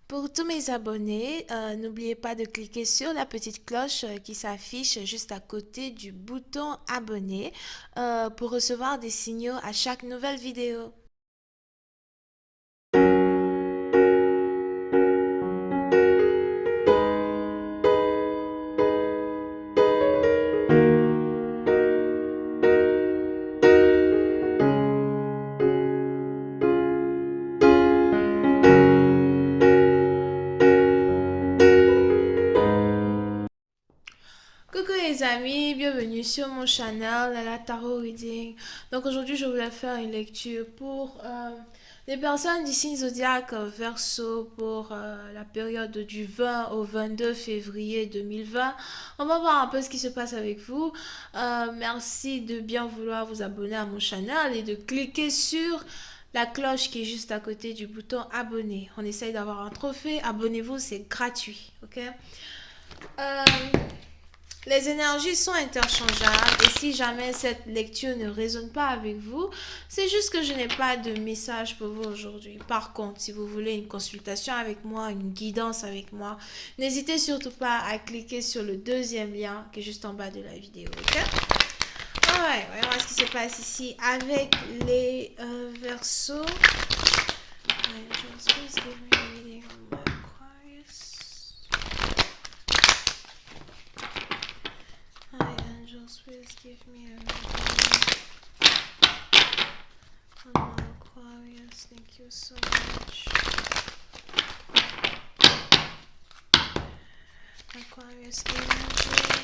Pour tous mes abonnés, n'oubliez pas de cliquer sur la petite cloche qui s'affiche juste à côté du bouton abonner pour recevoir des signaux à chaque nouvelle vidéo. Coucou les amis, bienvenue sur mon channel la Tarot Reading. Donc aujourd'hui je voulais faire une lecture pour les personnes du signe zodiaque Verseau pour la période du 20 au 22 février 2020. On va voir un peu ce qui se passe avec vous. Merci de bien vouloir vous abonner à mon channel et de cliquer sur la cloche qui est juste à côté du bouton abonner. On essaye d'avoir un trophée, abonnez-vous, c'est gratuit, ok? Euh, les énergies sont interchangeables et si jamais cette lecture ne résonne pas avec vous, c'est juste que je n'ai pas de message pour vous aujourd'hui. Par contre, si vous voulez une consultation avec moi, une guidance avec moi, n'hésitez surtout pas à cliquer sur le deuxième lien qui est juste en bas de la vidéo. Ok? Ouais, voyons voir ce qui se passe ici avec les versos. Hi angels, please give me a reading. Oh, Aquarius, thank you so much. Aquarius energy.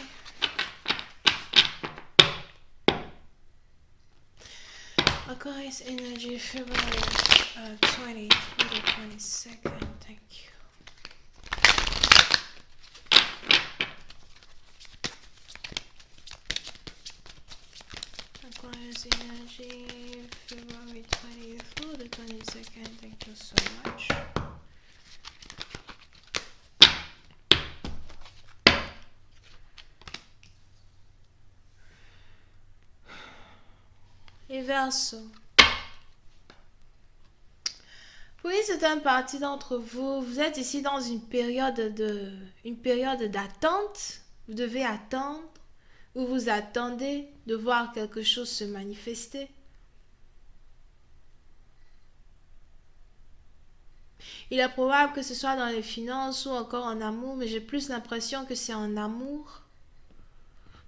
Aquarius energy, February 20 to the 22nd. Thank you. Aquarius energy, February 20th through the 22nd. Thank you so much. Les Verseaux. Oui, c'est un parti d'entre vous. Vous êtes ici dans une période d'attente. Vous devez attendre ou vous attendez de voir quelque chose se manifester. Il est probable que ce soit dans les finances ou encore en amour, mais j'ai plus l'impression que c'est en amour.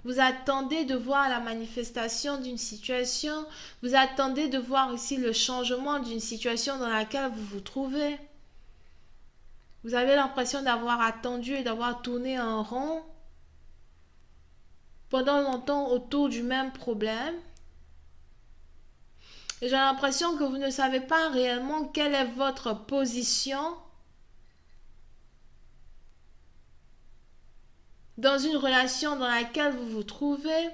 Vous attendez de voir la manifestation d'une situation. Vous attendez de voir ici le changement d'une situation dans laquelle vous vous trouvez. Vous avez l'impression d'avoir attendu et d'avoir tourné en rond pendant longtemps autour du même problème. Et j'ai l'impression que vous ne savez pas réellement quelle est votre position dans une relation dans laquelle vous vous trouvez.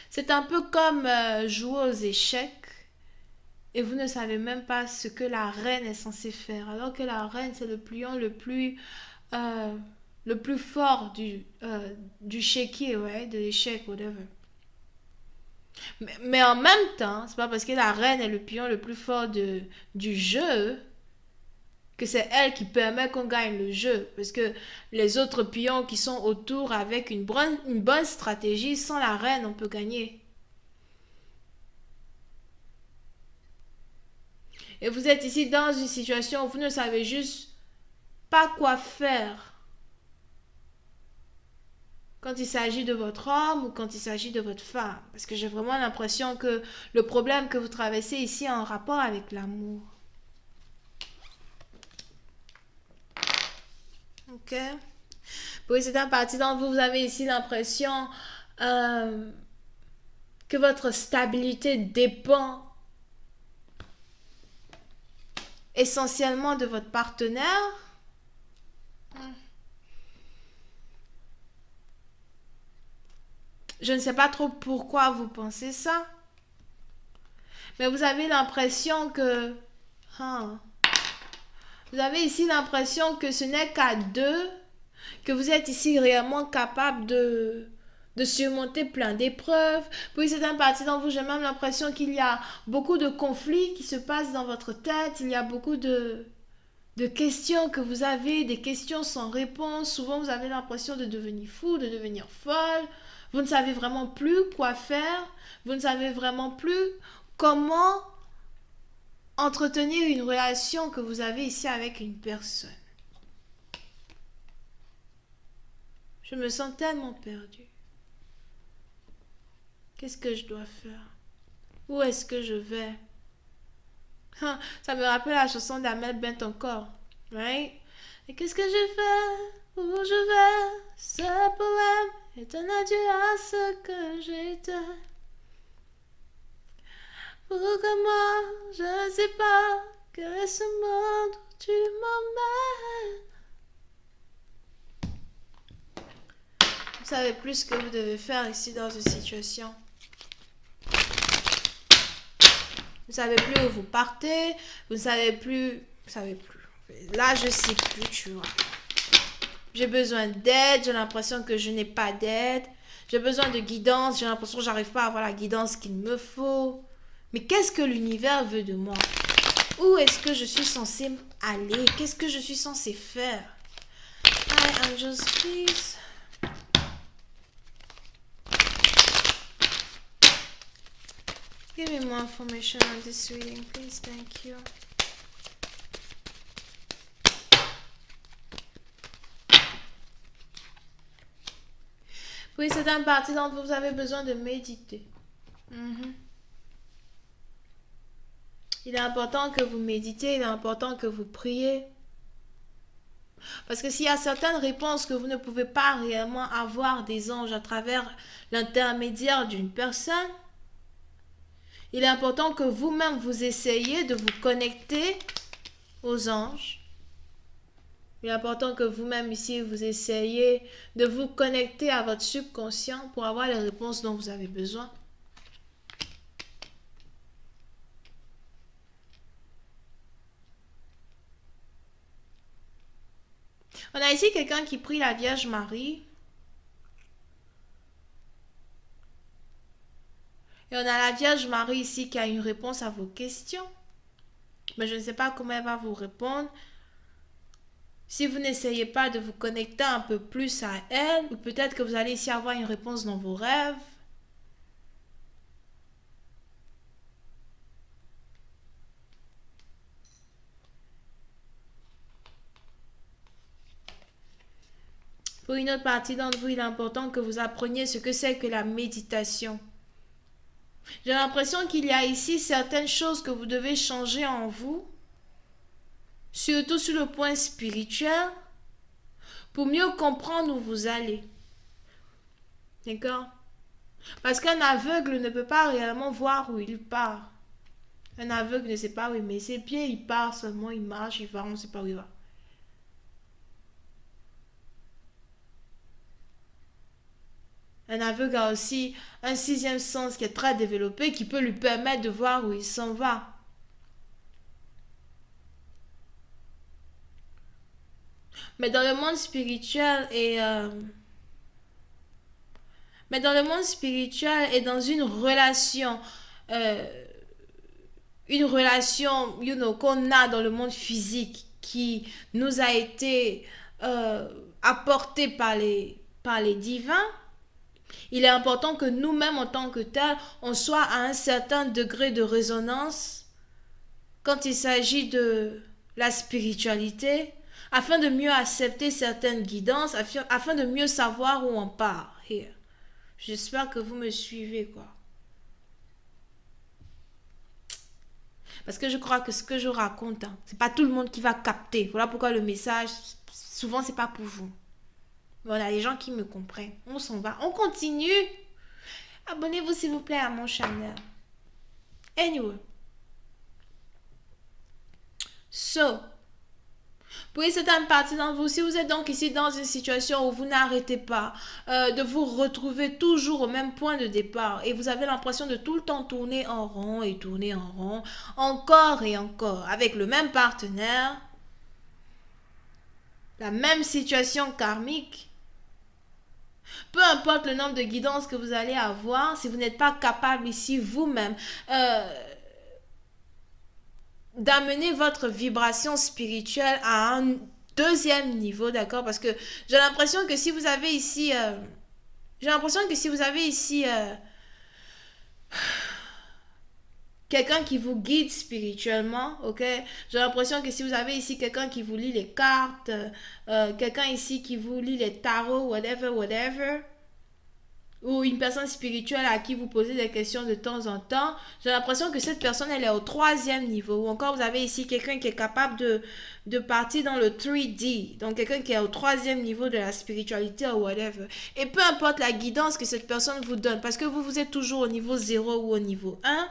C'est un peu comme jouer aux échecs et vous ne savez même pas ce que la reine est censée faire. Alors que la reine, c'est le pliant le plus fort du chéquier, ouais, de l'échec, whatever. Mais en même temps, c'est pas parce que la reine est le pion le plus fort du jeu que c'est elle qui permet qu'on gagne le jeu. Parce que les autres pions qui sont autour avec une bonne stratégie, sans la reine, on peut gagner. Et vous êtes ici dans une situation où vous ne savez juste pas quoi faire quand il s'agit de votre homme ou quand il s'agit de votre femme. Parce que j'ai vraiment l'impression que le problème que vous traversez ici est en rapport avec l'amour. Ok? Pour c'est un parti d'entre vous, vous avez ici l'impression que votre stabilité dépend essentiellement de votre partenaire. Je ne sais pas trop pourquoi vous pensez ça. Mais vous avez l'impression que... vous avez ici l'impression que ce n'est qu'à deux que vous êtes ici réellement capable de surmonter plein d'épreuves. Puis c'est un parti dans vous, j'ai même l'impression qu'il y a beaucoup de conflits qui se passent dans votre tête. Il y a beaucoup de de questions que vous avez, des questions sans réponse. Souvent, vous avez l'impression de devenir fou, de devenir folle. Vous ne savez vraiment plus quoi faire. Vous ne savez vraiment plus comment entretenir une relation que vous avez ici avec une personne. Je me sens tellement perdue. Qu'est-ce que je dois faire? Où est-ce que je vais? Ça me rappelle la chanson d'Amel Bent encore. Right? Et qu'est-ce que je fais? Où je vais? Ce poème est un adieu à ce que j'étais. Pourquoi moi, je ne sais pas quel est ce monde où tu m'emmènes. Vous savez plus ce que vous devez faire ici dans une situation. Vous ne savez plus où vous partez. Vous ne savez plus. Vous savez plus. Là, je ne sais plus, tu vois. J'ai besoin d'aide. J'ai l'impression que je n'ai pas d'aide. J'ai besoin de guidance. J'ai l'impression que je n'arrive pas à avoir la guidance qu'il me faut. Mais qu'est-ce que l'univers veut de moi? Où est-ce que je suis censée aller? Qu'est-ce que je suis censée faire? Hi, angels, please. Give me more information on this reading, please. Thank you. Oui, c'est un parti dont vous avez besoin de méditer. Il est important que vous méditez, il est important que vous priez. Parce que s'il y a certaines réponses que vous ne pouvez pas réellement avoir des anges à travers l'intermédiaire d'une personne, il est important que vous-même vous essayiez de vous connecter aux anges. Il est important que vous-même ici, vous essayiez de vous connecter à votre subconscient pour avoir les réponses dont vous avez besoin. On a ici quelqu'un qui prie la Vierge Marie. Et on a la Vierge Marie ici qui a une réponse à vos questions. Mais je ne sais pas comment elle va vous répondre. Si vous n'essayez pas de vous connecter un peu plus à elle, ou peut-être que vous allez ici avoir une réponse dans vos rêves. Pour une autre partie d'entre vous, il est important que vous appreniez ce que c'est que la méditation. J'ai l'impression qu'il y a ici certaines choses que vous devez changer en vous, surtout sur le point spirituel, pour mieux comprendre où vous allez. D'accord? Parce qu'un aveugle ne peut pas réellement voir où il part. Un aveugle ne sait pas où il met ses pieds, il part seulement, il marche, il va, on ne sait pas où il va. Un aveugle a aussi un sixième sens qui est très développé, qui peut lui permettre de voir où il s'en va. Mais dans le monde spirituel et dans une relation, qu'on a dans le monde physique qui nous a été apportée par les divins, il est important que nous-mêmes, en tant que tels, on soit à un certain degré de résonance quand il s'agit de la spiritualité, afin de mieux accepter certaines guidances, afin de mieux savoir où on part. Here. J'espère que vous me suivez, quoi. Parce que je crois que ce que je raconte, c'est pas tout le monde qui va capter. Voilà pourquoi le message, souvent, c'est pas pour vous. Voilà, les gens qui me comprennent. On s'en va. On continue. Abonnez-vous, s'il vous plaît, à mon channel. Anyway. So, pour certaines parties d'entre vous, si vous êtes donc ici dans une situation où vous n'arrêtez pas de vous retrouver toujours au même point de départ et vous avez l'impression de tout le temps tourner en rond et tourner en rond, encore et encore, avec le même partenaire, la même situation karmique, peu importe le nombre de guidances que vous allez avoir, si vous n'êtes pas capable ici vous-même d'amener votre vibration spirituelle à un deuxième niveau, d'accord? Parce que j'ai l'impression que si vous avez ici... j'ai l'impression que si vous avez ici quelqu'un qui vous guide spirituellement, ok? J'ai l'impression que si vous avez ici quelqu'un qui vous lit les cartes, quelqu'un ici qui vous lit les tarots, whatever, whatever, ou une personne spirituelle à qui vous posez des questions de temps en temps, j'ai l'impression que cette personne, elle est au troisième niveau. Ou encore, vous avez ici quelqu'un qui est capable de partir dans le 3D. Donc, quelqu'un qui est au troisième niveau de la spiritualité ou whatever. Et peu importe la guidance que cette personne vous donne, parce que vous êtes toujours au niveau 0 ou au niveau 1,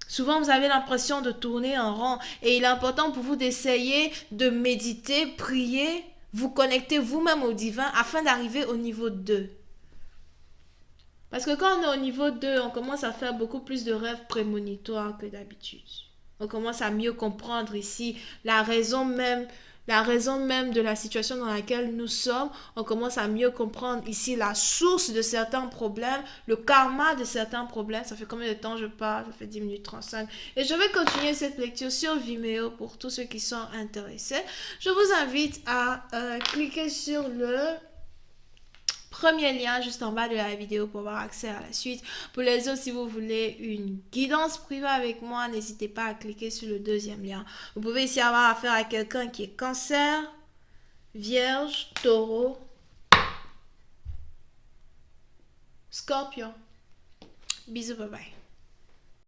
souvent, vous avez l'impression de tourner en rond. Et il est important pour vous d'essayer de méditer, prier, vous connecter vous-même au divin afin d'arriver au niveau 2. Parce que quand on est au niveau 2, on commence à faire beaucoup plus de rêves prémonitoires que d'habitude. On commence à mieux comprendre ici la raison même de la situation dans laquelle nous sommes. On commence à mieux comprendre ici la source de certains problèmes, le karma de certains problèmes. Ça fait combien de temps je parle? Ça fait 10 minutes 35. Et je vais continuer cette lecture sur Vimeo pour tous ceux qui sont intéressés. Je vous invite à cliquer sur le premier lien juste en bas de la vidéo pour avoir accès à la suite. Pour les autres, si vous voulez une guidance privée avec moi, n'hésitez pas à cliquer sur le deuxième lien. Vous pouvez ici avoir affaire à quelqu'un qui est Cancer, Vierge, Taureau, Scorpion. Bisous, bye bye.